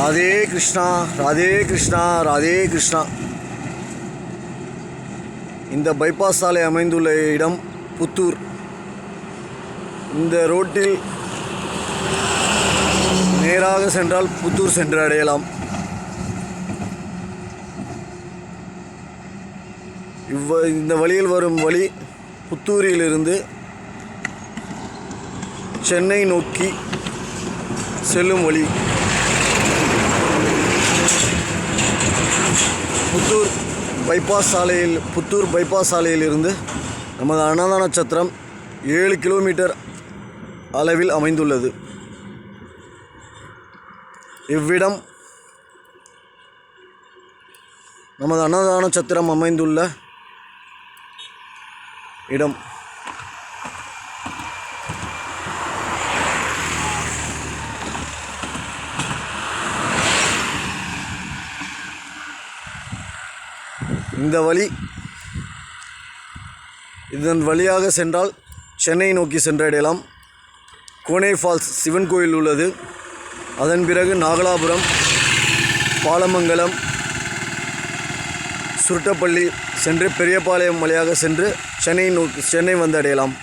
ராதே கிருஷ்ணா, ராதே கிருஷ்ணா, ராதே கிருஷ்ணா. இந்த பைபாஸ் சாலை அமைந்துள்ள இடம் புத்தூர். இந்த ரோட்டில் நேராக சென்றால் புத்தூர் சென்று அடையலாம். இந்த வழியில் வரும் வழி புத்தூரிலிருந்து சென்னை நோக்கி செல்லும் வழி. புத்தூர் பைபாஸ் சாலையிலிருந்து நமது அன்னதான சத்திரம் 7 கிலோமீட்டர் அளவில் அமைந்துள்ளது. இவ்விடம் நமது அன்னதான சத்திரம் அமைந்துள்ள இடம். இதன் வழியாக சென்றால் சென்னை நோக்கி சென்றடையலாம். கோனே ஃபால்ஸ் சிவன் கோயில் உள்ளது. அதன் பிறகு நாகலாபுரம், பாலமங்கலம், சுருட்டப்பள்ளி சென்று பெரியபாளையம் வழியாக சென்று சென்னை வந்து அடையலாம்.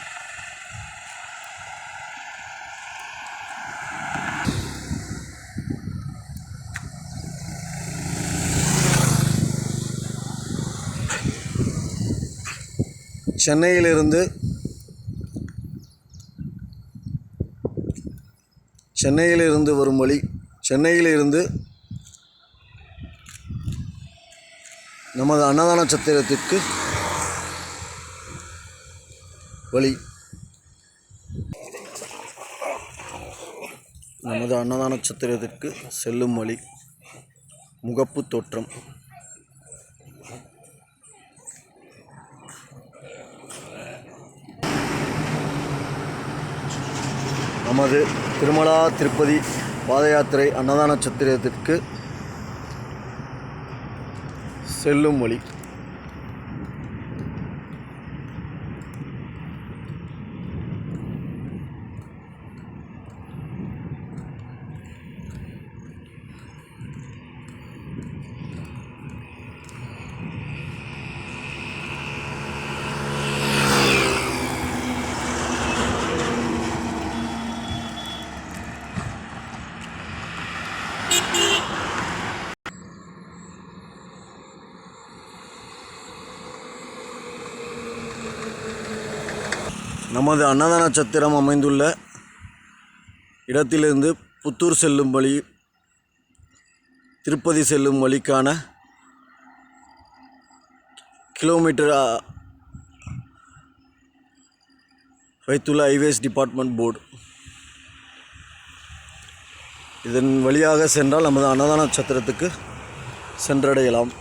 சென்னையிலிருந்து வரும் வழி, சென்னையிலிருந்து நமது அன்னதான சத்திரத்திற்கு வழி. நமது அன்னதான சத்திரத்திற்கு செல்லும் வழி முகப்பு தோற்றம். நமது திருமலா திருப்பதி பாத யாத்திரை அன்னதான சத்திரத்திற்கு செல்லும் வழி. நமது அன்னதான சத்திரம் அமைந்துள்ள இடத்திலிருந்து புத்தூர் செல்லும் வழி, திருப்பதி செல்லும் வழிக்கான கிலோமீட்டர் வைத்துள்ள ஹைவேஸ் டிபார்ட்மெண்ட் போர்டு. இதன் வழியாக சென்றால் நமது அன்னதான சத்திரத்துக்கு சென்றடையலாம்.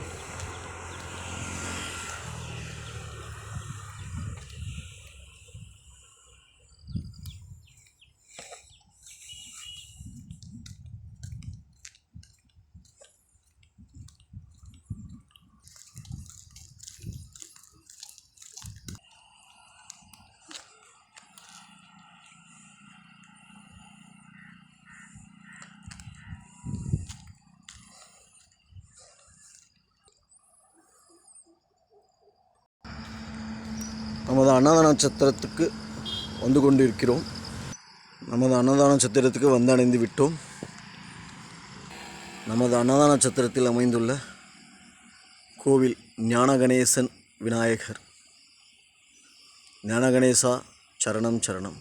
நமது அன்னதான சத்திரத்துக்கு வந்து கொண்டிருக்கிறோம். நமது அன்னதான சத்திரத்துக்கு வந்து அடைந்து விட்டோம். நமது அன்னதான சத்திரத்தில் அமைந்துள்ள கோவில் ஞானகணேசன் விநாயகர். ஞானகணேசா சரணம் சரணம்.